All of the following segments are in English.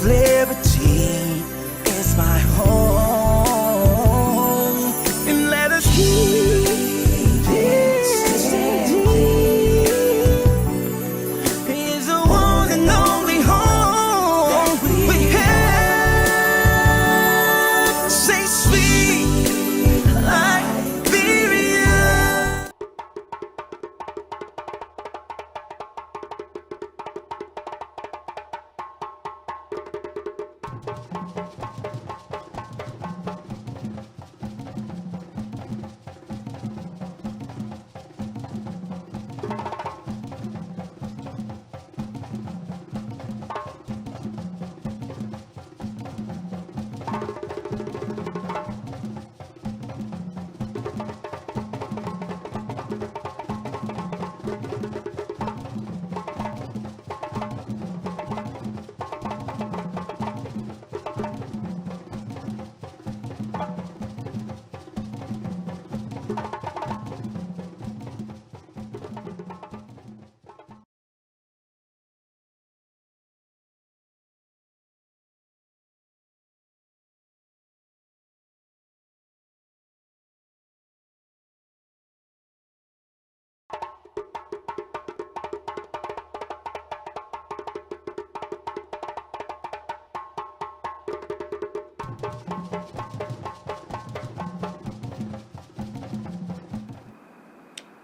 of liberty is my home, and let us keep it standing. Is the one and only home we have. Say sweet Liberia.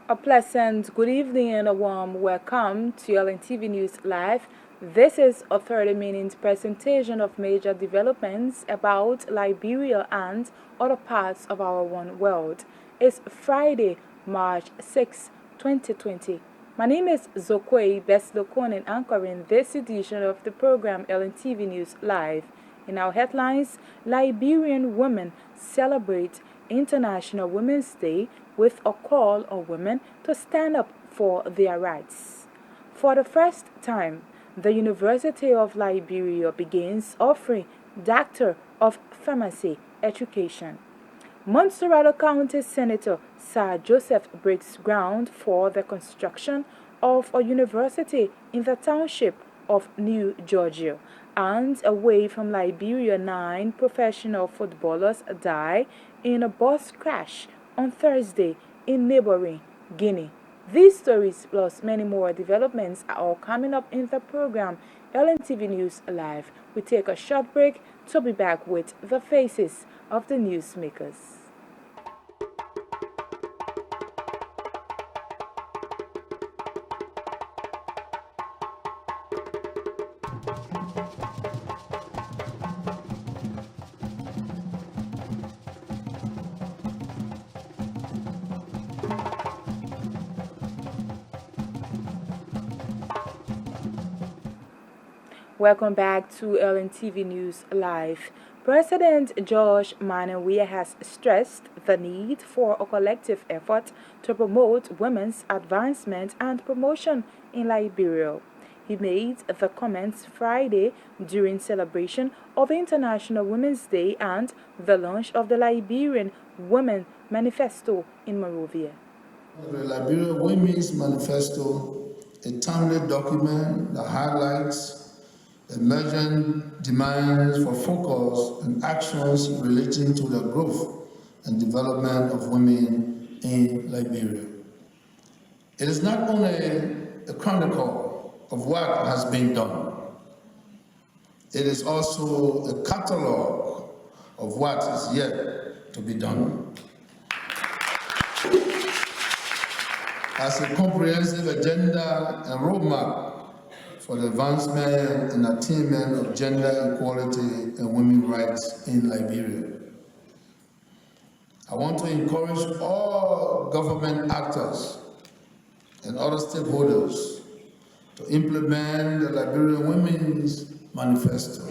A pleasant good evening and a warm welcome to LNTV News Live. This is a 30-minute presentation of major developments about Liberia and other parts of our one world. It's Friday, March 6, 2020. My name is Zoquay, Beysolow Konneh, anchoring this edition of the program LNTV News Live. In our headlines, Liberian women celebrate International Women's Day with a call on women to stand up for their rights. For the first time, the University of Liberia begins offering Doctor of Pharmacy education. Montserrat County Senator Sir Joseph breaks ground for the construction of a university in the township of New Georgia. And away from Liberia, 9 professional footballers die in a bus crash on Thursday in neighboring Guinea. These stories plus many more developments are all coming up in the program LNTV News Live. We take a short break to be back with the faces of the newsmakers. Welcome back to LNTV News Live. President George Weah has stressed the need for a collective effort to promote women's advancement and promotion in Liberia. He made the comments Friday during celebration of International Women's Day and the launch of the Liberian Women Manifesto in Monrovia. The Liberian Women's Manifesto, a timely document that highlights emergent demands for focus and actions relating to the growth and development of women in Liberia. It is not only a chronicle of what has been done, it is also a catalogue of what is yet to be done. As a comprehensive agenda and roadmap for the advancement and attainment of gender equality and women's rights in Liberia. I want to encourage all government actors and other stakeholders to implement the Liberian Women's Manifesto,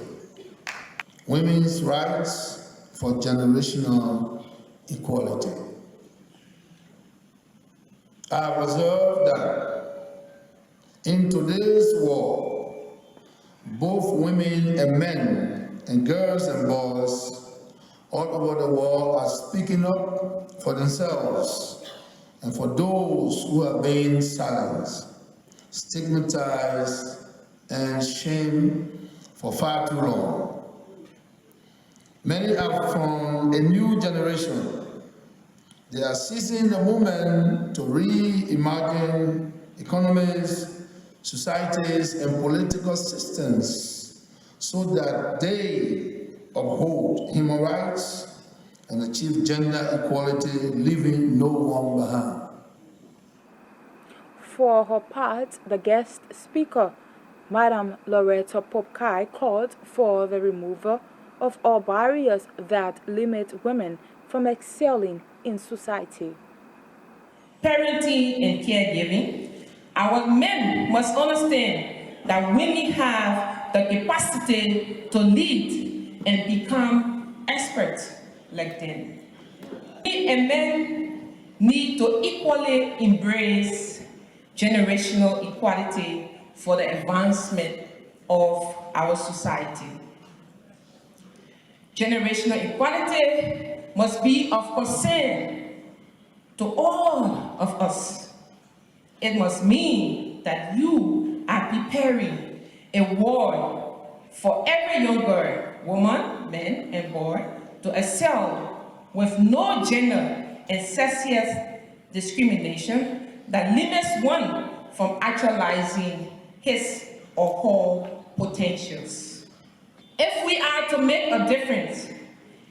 Women's Rights for Generational Equality. I have observed that in today's world, both women and men, and girls and boys all over the world are speaking up for themselves and for those who are being silenced, stigmatized, and shamed for far too long. Many are from a new generation. They are seizing the moment to reimagine economies, societies, and political systems so that they uphold human rights and achieve gender equality, leaving no one behind. For her part, the guest speaker, Madam Loretta Popkai, called for the removal of all barriers that limit women from excelling in society. Parenting and caregiving, our men must understand that women have the capacity to lead and become experts like them. We and men need to equally embrace generational equality for the advancement of our society. Generational equality must be of concern to all of us. It must mean that you are preparing a world for every young girl, woman, man, and boy to excel with no gender and sexist discrimination that limits one from actualizing his or her potentials. If we are to make a difference,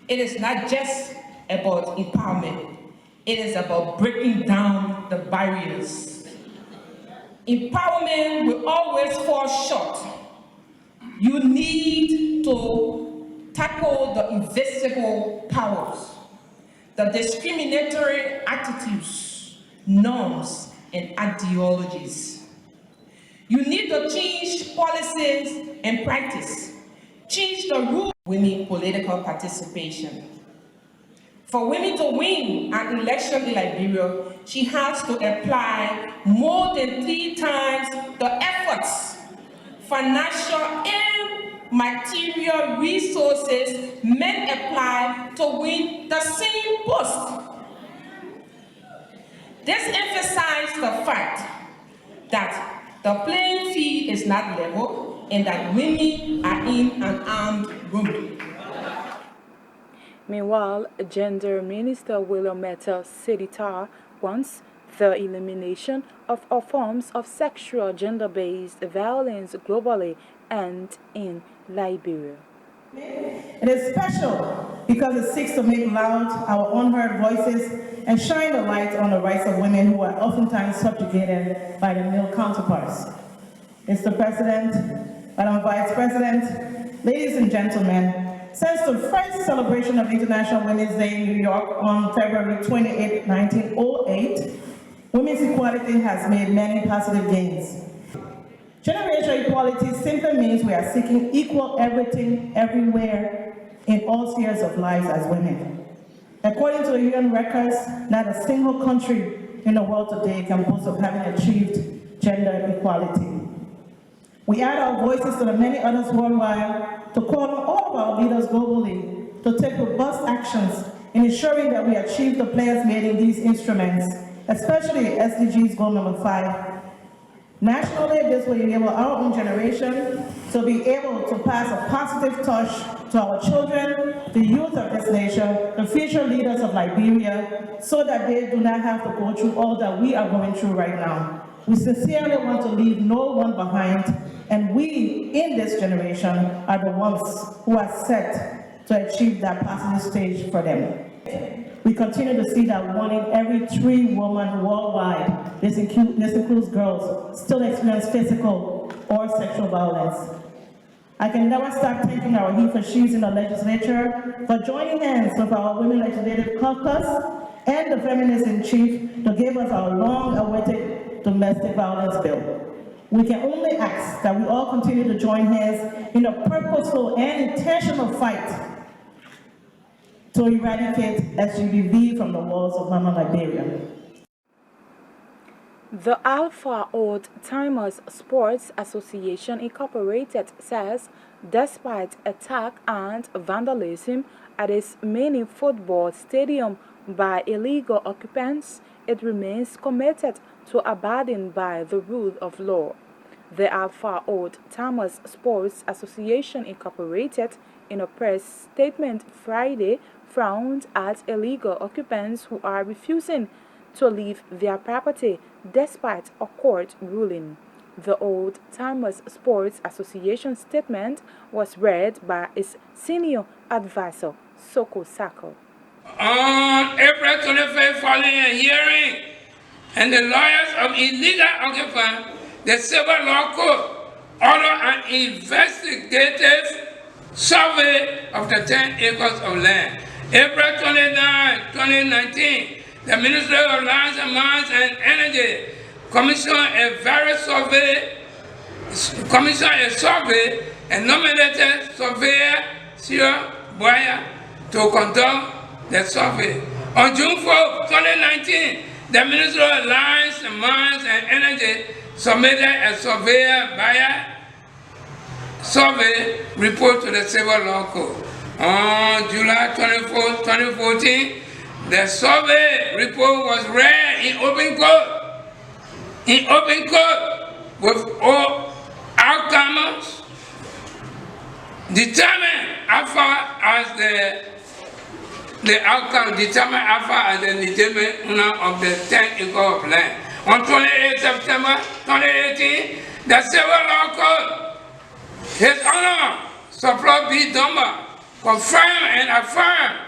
it is not just about empowerment. It is about breaking down the barriers. Empowerment will always fall short. You need to tackle the invisible powers, the discriminatory attitudes, norms, and ideologies. You need to change policies and practice, change the rules. We need political participation. For women to win an election in Liberia, she has to apply more than 3 times the efforts, financial and material resources men apply to win the same post. This emphasizes the fact that the playing field is not level and that women are in an armed room. Meanwhile, Gender Minister Williametta Sedita wants the elimination of all forms of sexual gender-based violence globally and in Liberia. It is special because it seeks to make loud our unheard voices and shine a light on the rights of women who are oftentimes subjugated by their male counterparts. Mr. President, Madam Vice President, ladies and gentlemen, since the first celebration of International Women's Day in New York on February 28, 1908, women's equality has made many positive gains. Generational equality simply means we are seeking equal everything, everywhere, in all spheres of lives as women. According to the UN records, not a single country in the world today can boast of having achieved gender equality. We add our voices to the many others worldwide to call on all of our leaders globally to take robust actions in ensuring that we achieve the plans made in these instruments, especially SDGs goal number 5. Nationally, this will enable our own generation to be able to pass a positive touch to our children, the youth of this nation, the future leaders of Liberia, so that they do not have to go through all that we are going through right now. We sincerely want to leave no one behind, and we, in this generation, are the ones who are set to achieve that positive stage for them. We continue to see that 1 in every 3 women worldwide, this includes girls, still experience physical or sexual violence. I can never stop thanking our he for she's in the legislature for joining hands with our Women Legislative Caucus and the feminists in chief to give us our long-awaited domestic violence bill. We can only ask that we all continue to join hands in a purposeful and intentional fight to eradicate SGBV from the walls of Mama Liberia. The Alpha Old Timers Sports Association Incorporated says despite attack and vandalism at its mini football stadium by illegal occupants, it remains committed to abiding by the rule of law. The Alpha Old Timers Sports Association Incorporated, in a press statement Friday, frowned at illegal occupants who are refusing to leave their property despite a court ruling. The Old Timers Sports Association statement was read by its senior advisor, Zoquay. On April 25th, following a hearing and the lawyers of illegal occupants, the Civil Law Court ordered an investigative survey of the 10 acres of land. April 29, 2019, the Ministry of Lands and Mines and Energy commissioned a survey and nominated surveyor Sir Boyer to conduct the survey. On June 4, 2019, the Ministry of Lands and Mines and Energy submitted a survey report to the Civil Law Court. On July 24, 2014, the survey report was read in open court. With all outcomes determined as far as the outcome determined as far as the legitimate owner of the 10 acres of land. On 28 September 2018, the Civil Law Court, His Honor, Supply B. Dumba, confirmed and affirmed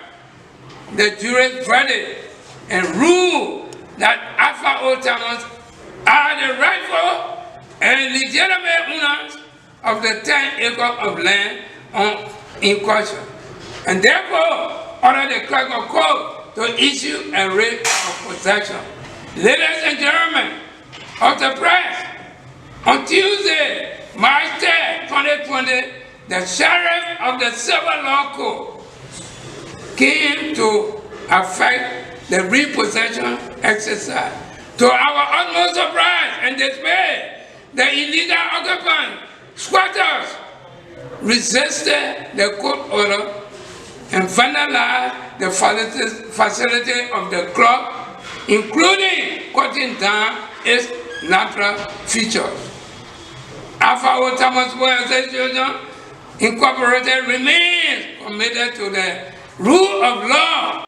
the jury's verdict and ruled that Alpha Old Timers are the rightful and legitimate owners of the 10 acres of land in question, and therefore ordered the clerk of court to issue a writ of possession. Ladies and gentlemen of the press, on Tuesday, March 10, 2020, the sheriff of the Civil Law Court came to affect the repossession exercise. To our utmost surprise and dismay, the illegal occupant squatters resisted the court order and vandalized the facility of the club, including cutting down its natural features. Alpha Old Timers Sports Association Incorporated remains committed to the rule of law.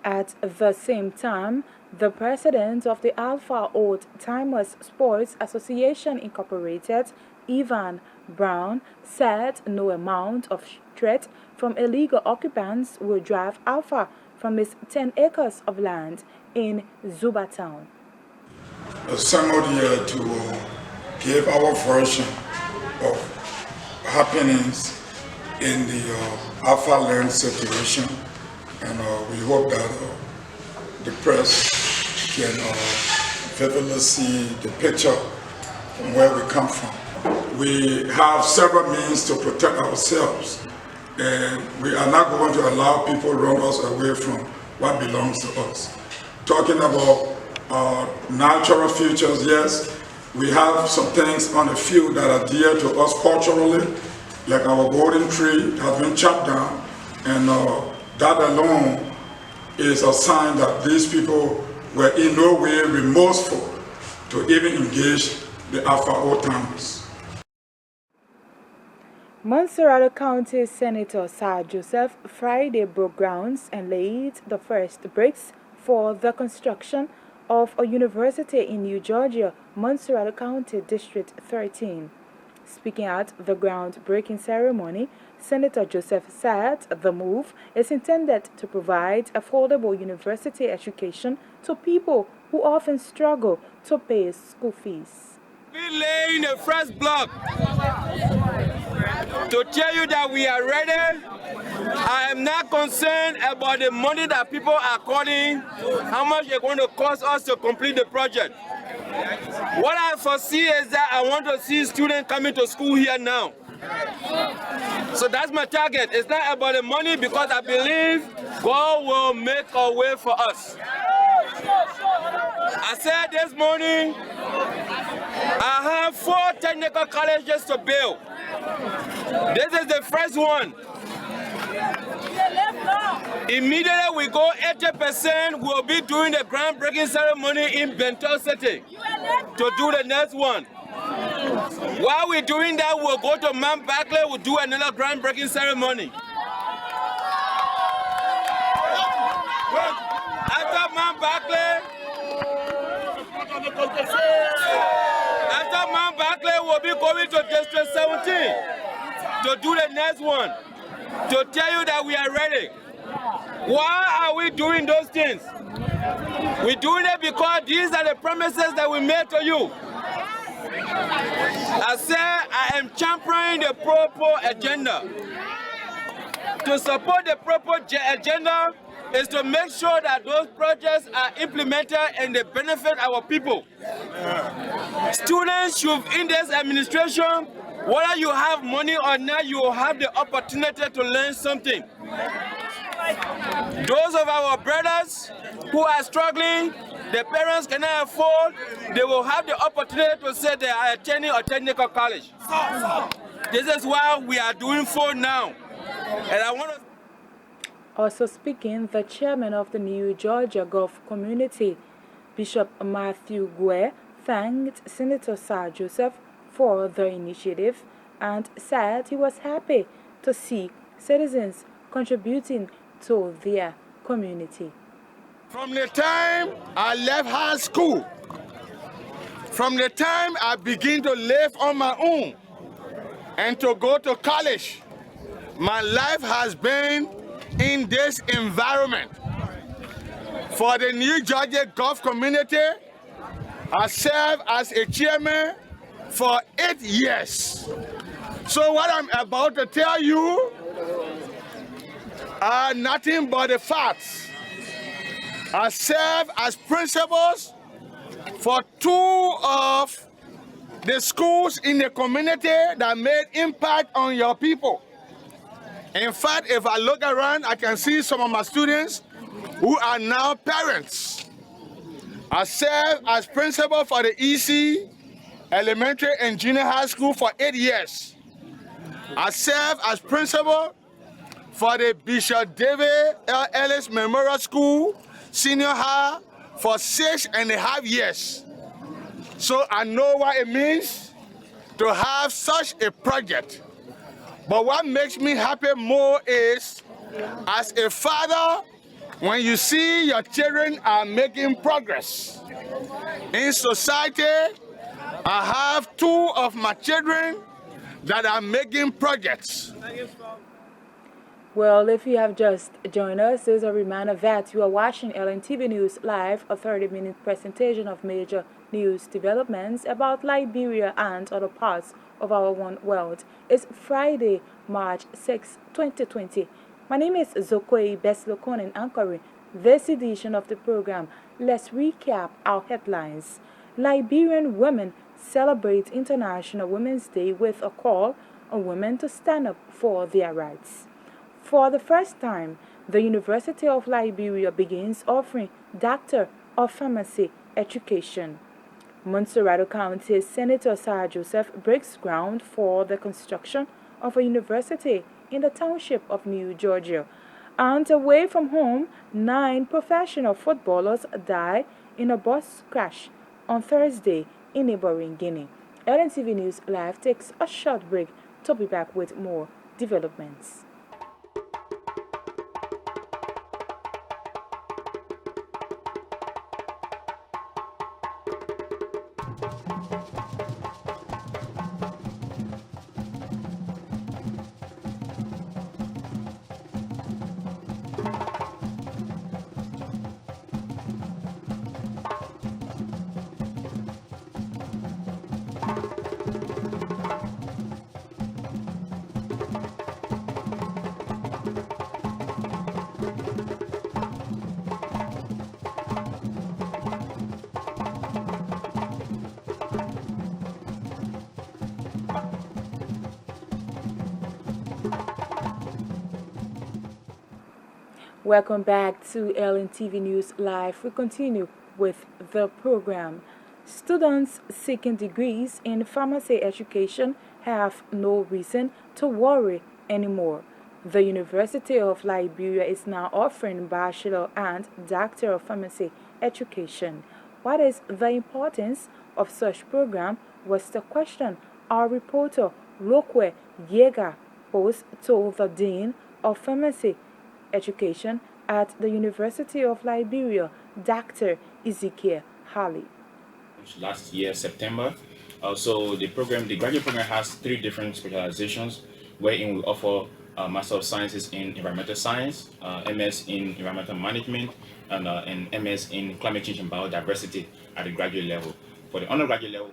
At the same time, the president of the Alpha Old Timers Sports Association Incorporated, Ivan Brown, said no amount of threat from illegal occupants will drive Alpha from its 10 acres of land in Zuba town. Assembled here to give our version of happenings in the Alpha land situation, and we hope that the press can vividly see the picture from where we come from. We have several means to protect ourselves, and we are not going to allow people to run us away from what belongs to us. Talking about natural features, yes, we have some things on the field that are dear to us culturally, like our golden tree has been chopped down, and that alone is a sign that these people were in no way remorseful to even engage the Alpha Old Timers. Montserrat County Senator Sir Joseph Friday broke grounds and laid the first bricks for the construction of a university in New Georgia, Montserrat County District 13. Speaking at the groundbreaking ceremony, Senator Joseph said the move is intended to provide affordable university education to people who often struggle to pay school fees. We're laying the first block to tell you that we are ready. I am not concerned about the money that people are calling, how much it's going to cost us to complete the project. What I foresee is that I want to see students coming to school here now. So that's my target. It's not about the money, because I believe God will make a way for us. I said this morning, I have 4 technical colleges to build. This is the first one. Immediately we go 80%, we'll be doing the groundbreaking ceremony in Bento City to do the next one. While we're doing that, we'll go to Mount Barclay, we'll do another groundbreaking ceremony. After Mount Barclay, we'll be going to District 17 to do the next one, to tell you that we are ready. Why are we doing those things? We're doing it because these are the promises that we made to you. I said I am championing the Pro-Po agenda. To support the Pro-Po agenda is to make sure that those projects are implemented and they benefit our people. Students should, in this administration, whether you have money or not, you will have the opportunity to learn something. Those of our brothers who are struggling, the parents cannot afford, they will have the opportunity to say they are attending a technical college. This is what we are doing for now. And I want to... Also speaking, the chairman of the New Georgia Gulf Community, Bishop Matthew Guinea, thanked Senator Sir Joseph for the initiative and said he was happy to see citizens contributing to their community. From the time I left high school, from the time I begin to live on my own and to go to college, my life has been in this environment. For the New Georgia Gulf Community, I served as a chairman for 8 years. So what I'm about to tell you are nothing but the facts. I serve as principals for 2 of the schools in the community that made impact on your people. In fact, if I look around, I can see some of my students who are now parents. I served as principal for the EC Elementary and Junior High School for 8 years. I served as principal for the Bishop David L. Ellis Memorial School Senior High for 6.5 years. So I know what it means to have such a project. But what makes me happy more is, as a father, when you see your children are making progress. In society, I have 2 of my children that are making projects. Well, if you have just joined us, there's a reminder that you are watching LNTV News Live, a 30-minute presentation of major news developments about Liberia and other parts of our one world. It's Friday, March 6, 2020. My name is Zoquay, Beysolow, Konneh, anchoring this edition of the program. Let's recap our headlines. Liberian women celebrate International Women's Day with a call on women to stand up for their rights. For the first time, the University of Liberia begins offering Doctor of Pharmacy education. Montserrat County Senator Sir Joseph breaks ground for the construction of a university in the township of New Georgia. And away from home, 9 professional footballers die in a bus crash on Thursday in neighboring Guinea. LNTV News Live takes a short break to be back with more developments. Welcome back to LNTV News Live. We continue with the program. Students seeking degrees in pharmacy education have no reason to worry anymore. The University of Liberia is now offering Bachelor and Doctor of Pharmacy education. What is the importance of such program? was the question our reporter Zoquay posed to the Dean of Pharmacy Education at the University of Liberia, Dr. Ezekiel Halley. Last year, September. So the graduate program has 3 different specializations, wherein we offer Master of Sciences in Environmental Science, MS in Environmental Management, and MS in Climate Change and Biodiversity at the graduate level. For the undergraduate level,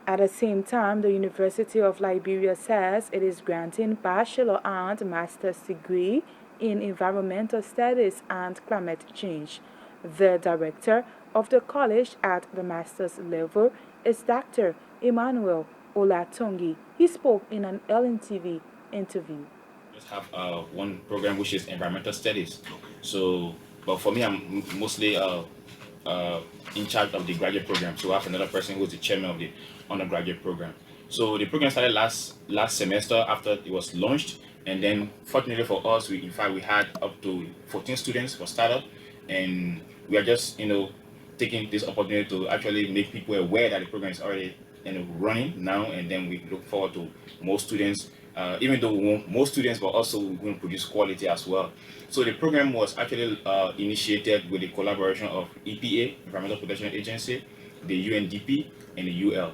at the same time, the University of Liberia says it is granting bachelor and master's degree in environmental studies and climate change. The director of the college at the master's level is Dr. Emmanuel Olatungi. He spoke in an LNTV interview. We just have one program which is environmental studies. So, but for me, I'm mostly in charge of the graduate program. So I have another person who is the chairman of the undergraduate program. So the program started last semester after it was launched, and then fortunately for us, we had up to 14 students for startup, and we are just taking this opportunity to actually make people aware that the program is already running now, and then we look forward to more students. Even though we want more students, but also we want to produce quality as well. So the program was actually initiated with the collaboration of EPA, Environmental Protection Agency, the UNDP, and the UL.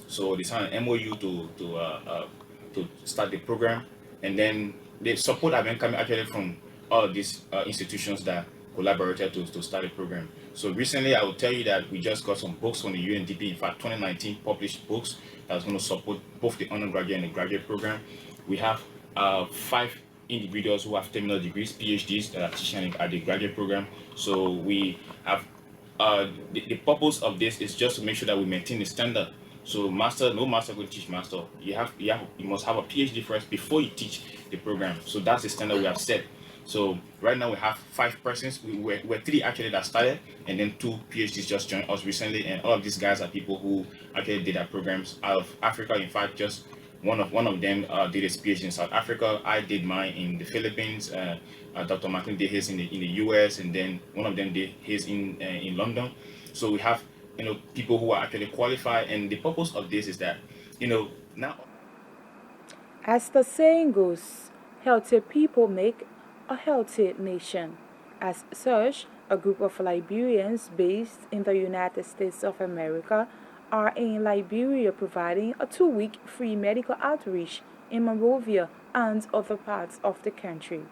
So they signed an MOU to start the program, and then the support have been coming actually from all of these institutions that collaborated to start the program. So recently, I will tell you that we just got some books from the UNDP. In fact, 2019 published books that's going to support both the undergraduate and the graduate program. We have 5 individuals who have terminal degrees, PhDs, that are teaching at the graduate program. So we have the purpose of this is just to make sure that we maintain the standard. So no master will teach master. You must have a PhD first before you teach the program. So that's the standard we have set. So right now we have 5 persons. We're 3 actually that started, and then 2 PhDs just joined us recently. And all of these guys are people who actually did their programs out of Africa. In fact, just one of them did his PhD in South Africa. I did mine in the Philippines. Dr. Martin did his in the US, and then one of them did his in London. So we have people who are actually qualified, and the purpose of this is that now, as the saying goes, healthy people make a healthy nation. As such, a group of Liberians based in the United States of America are in Liberia providing a 2-week free medical outreach in Monrovia and other parts of the country.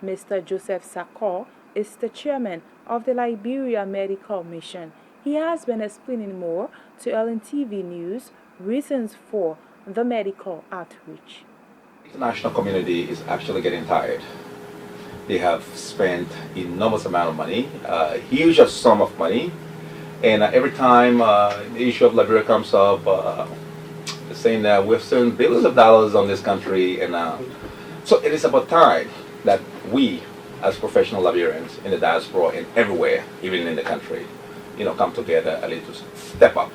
Mr. Joseph Zoquay is the chairman of the Liberia Medical Mission. He has been explaining more to LNTV News reasons for the medical outreach. The international community is actually getting tired. They have spent enormous amount of money, a huge sum of money, and every time the issue of Liberia comes up, they're saying that we've spent billions of dollars on this country, and so it is about time that we, as professional Liberians in the diaspora and everywhere, even in the country, come together a little to step up.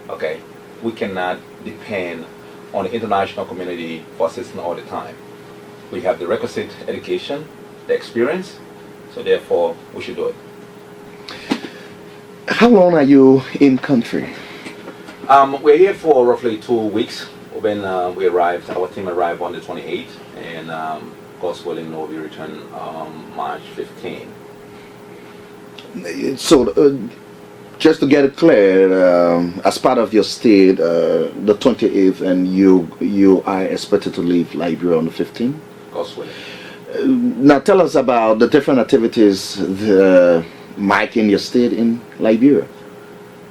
Okay, we cannot depend on the international community for assistance all the time. We have the requisite education, the experience, so therefore we should do it. How long are you in country? We're here for roughly 2 weeks. When we arrived, our team arrived on the 28th, and God willing, we'll be returning March 15. So, just to get it clear, as part of your stay, the 28th, and you are expected to leave Liberia on the 15th? God willing. Now tell us about the different activities Mike in your stay in Liberia.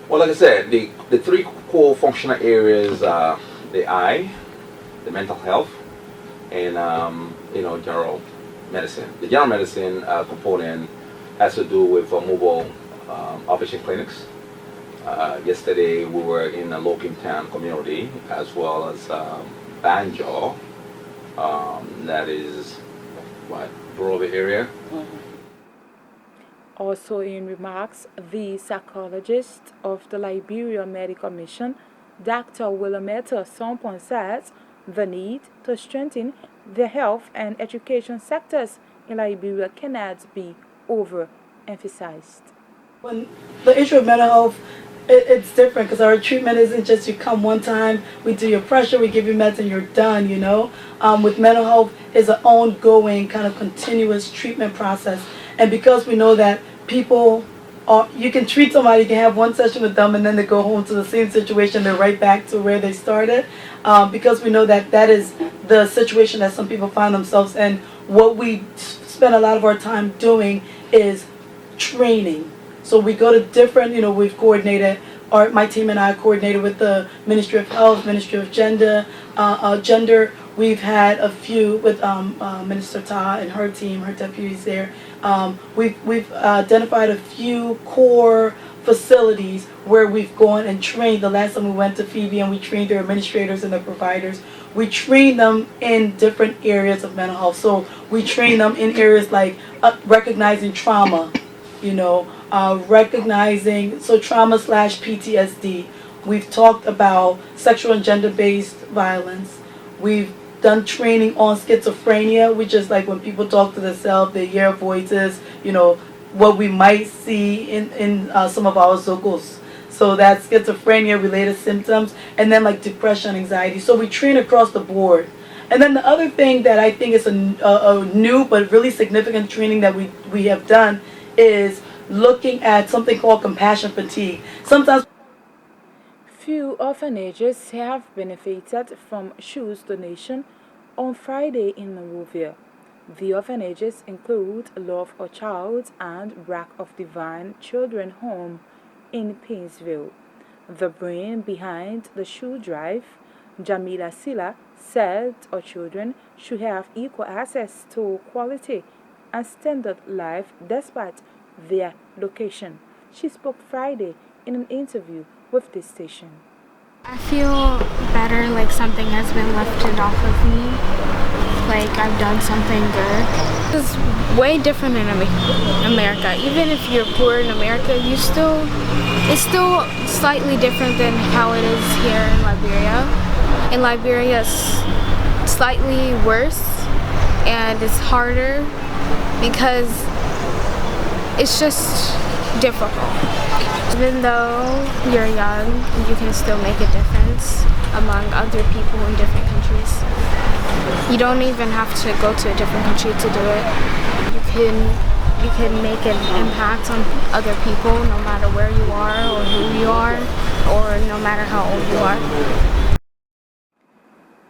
Well, like I said, the 3 core functional areas are the eye, the mental health, and general medicine. The general medicine component has to do with mobile outpatient clinics. Yesterday we were in a Loking Town community, as well as Banjo, that is Brover area. Also in remarks, the psychologist of the Liberia Medical Mission, Dr. Willamette Sompon, says the need to strengthen the health and education sectors in Liberia cannot be overemphasized. When the issue of mental health it's different because our treatment isn't just you come one time, we do your pressure, we give you meds, and you're done, you know. With mental health, is an ongoing kind of continuous treatment process. And because we know that people are, you can treat somebody, you can have one session with them, and then they go home to the same situation, they're right back to where they started. Because we know that that is the situation that some people find themselves in. What we spend a lot of our time doing is training. So we go to different, you know, we've coordinated, my team and I coordinated with the Ministry of Health, Ministry of Gender. We've had a few with Minister Ta and her team, her deputies there. We've identified a few core facilities where we've gone and trained. The last time we went to Phoebe and we trained their administrators and their providers. We train them in different areas of mental health. So we train them in areas like recognizing trauma, you know, recognizing, so trauma/PTSD. We've talked about sexual and gender-based violence. We've done training on schizophrenia, which is like when people talk to themselves, they hear voices, you know, what we might see in some of our Zoquays. So that's schizophrenia-related symptoms, and then like depression, anxiety. So we train across the board. And then the other thing that I think is a new but really significant training that we have done is looking at something called compassion fatigue. Sometimes few orphanages have benefited from shoes donation on Friday in Monrovia. The orphanages include Love a Child and Rack of Divine Children Home in Painesville. The brain behind the shoe drive, Jamila Silla, said our children should have equal access to quality and standard life despite their location. She spoke Friday in an interview with this station. I feel better, like something has been lifted off of me, like I've done something good. It's way different in America. Even if you're poor in America, it's still slightly different than how it is here in Liberia. In Liberia, it's slightly worse and it's harder because it's just difficult. Even though you're young, you can still make a difference among other people in different countries. You don't even have to go to a different country to do it. You can make an impact on other people no matter where you are or who you are or no matter how old you are.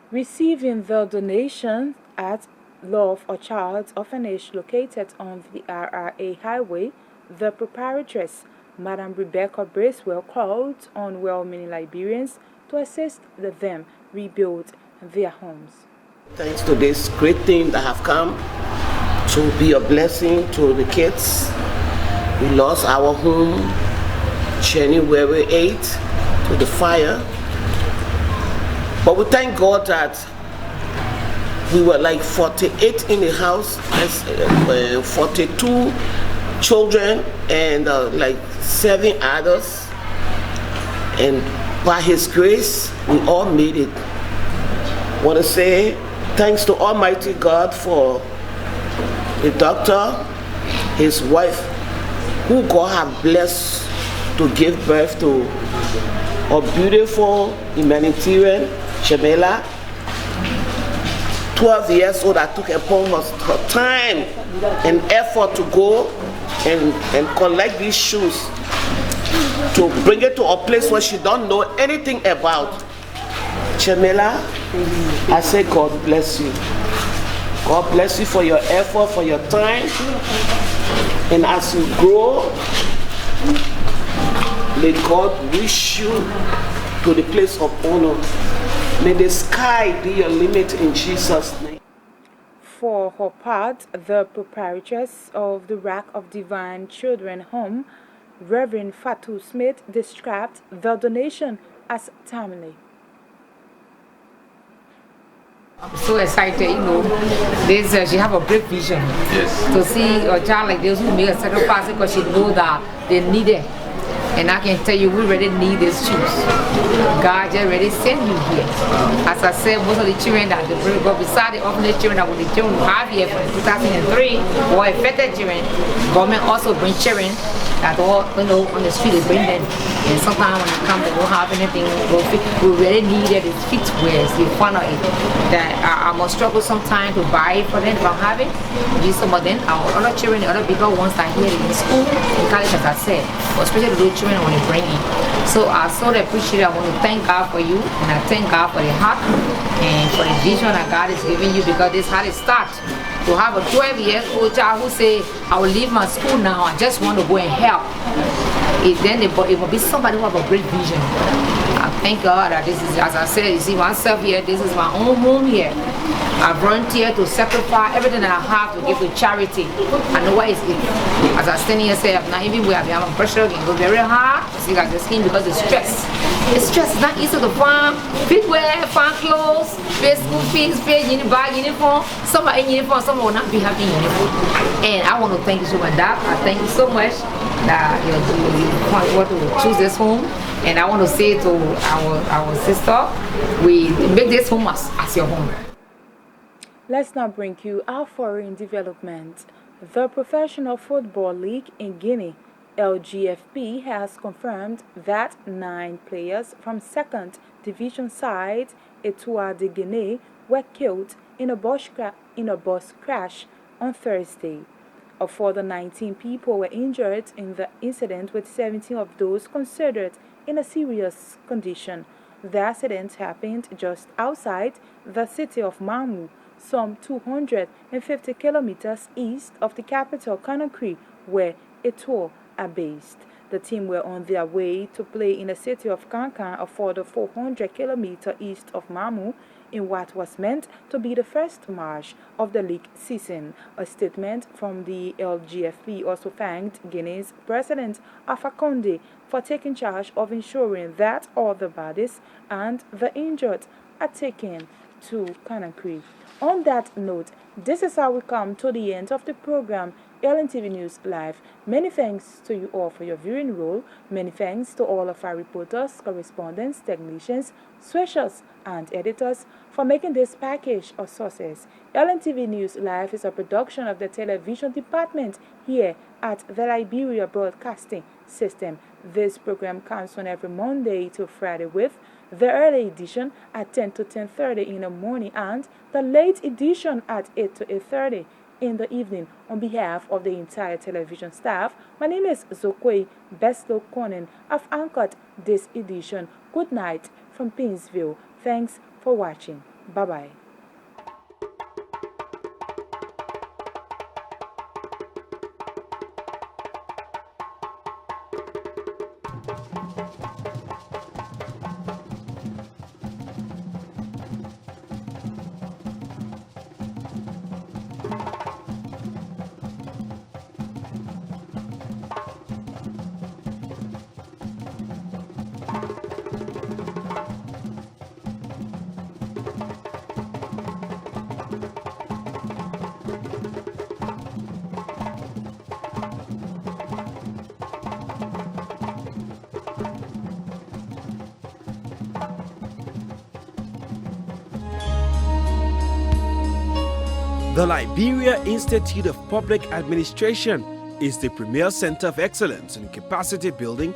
Receiving the donation at Love a Child orphanage located on the RRA highway, the proprietress, Madam Rebecca Bracewell, called on well-meaning Liberians to assist them rebuild their homes. Thanks to this great team that have come to be a blessing to the kids. We lost our home January 8th to the fire. But we thank God that we were like 48 in the house, 42 children and like 7 adults. And by His grace, we all made it. I want to say thanks to Almighty God for the doctor, his wife, who God have blessed to give birth to a beautiful humanitarian, Jamila, 12 years old, that took upon her time and effort to go and collect these shoes, to bring it to a place where she don't know anything about. Jamila, I say God bless you. God bless you for your effort, for your time. And as you grow, may God wish you to the place of honor. May the sky be your limit in Jesus' name. For her part, the proprietress of the Rack of Divine Children Home, Reverend Fatou Smith, described the donation as timely. I'm so excited, you know. She have a great vision. Yes. To see a child like this who made a sacrifice because she know that they need it. And I can tell you, we really need these shoes. God just already sent you here. As I said, most of the children that they bring, but beside the orphanage children that the children have here from 2003, or affected children, government also bring children that all, on the street, they bring them. And sometimes when they come, they don't have anything. We really needed the footwear, the fun of it. That I must struggle sometimes to buy it for them if I have it. Use some of them. Our other children, the other bigger ones that are here in school, in college, as I said, but especially the little children when they bring in. So I so appreciate it. I want to thank God for you, and I thank God for the heart and for the vision that God is giving you, because this is how it starts. To have a 12-year-old child who say, I will leave my school now, I just want to go and help. It will be somebody who have a great vision. I thank God that this is, as I said, you see myself here, this is my own home here. I volunteer to sacrifice everything that I have to give to charity. I know what is it. As I stand here and say, I'm not even where I'm pressure, it go very hard. See like the skin because it's stress. It's stress, it's not easy to find footwear, find clothes, pay school fees, pay uniform. Some are in uniform, some will not be happy in uniform. And I want to thank you so much, Doc. I thank you so much that you want to choose this home. And I want to say to our sister, we make this home as your home. Let's now bring you our foreign development. The Professional Football League in Guinea, LGFP, has confirmed that 9 players from 2nd Division side Etoile de Guinea were killed in a bus crash on Thursday. A further 19 people were injured in the incident, with 17 of those considered in a serious condition. The accident happened just outside the city of Mamou, some 250 kilometers east of the capital Conakry, where Etoile are based. The team were on their way to play in the city of Cancan, a further 400 kilometers east of Mamou, in what was meant to be the first match of the league season. A statement from the LGFP also thanked Guinea's President Alpha Konneh for taking charge of ensuring that all the bodies and the injured are taken to Conakry. On that note, this is how we come to the end of the program, LNTV News Live. Many thanks to you all for your viewing role. Many thanks to all of our reporters, correspondents, technicians, switchers, and editors for making this package of sources. LNTV News Live is a production of the television department here at the Liberia Broadcasting System. This program comes on every Monday to Friday, with the early edition at 10 to 10:30 in the morning and the late edition at 8 to 8:30 in the evening. On behalf of the entire television staff, my name is Zoquay Konneh. I've anchored this edition. Good night from Pinsville. Thanks for watching. Bye-bye. The Liberia Institute of Public Administration is the premier center of excellence in capacity building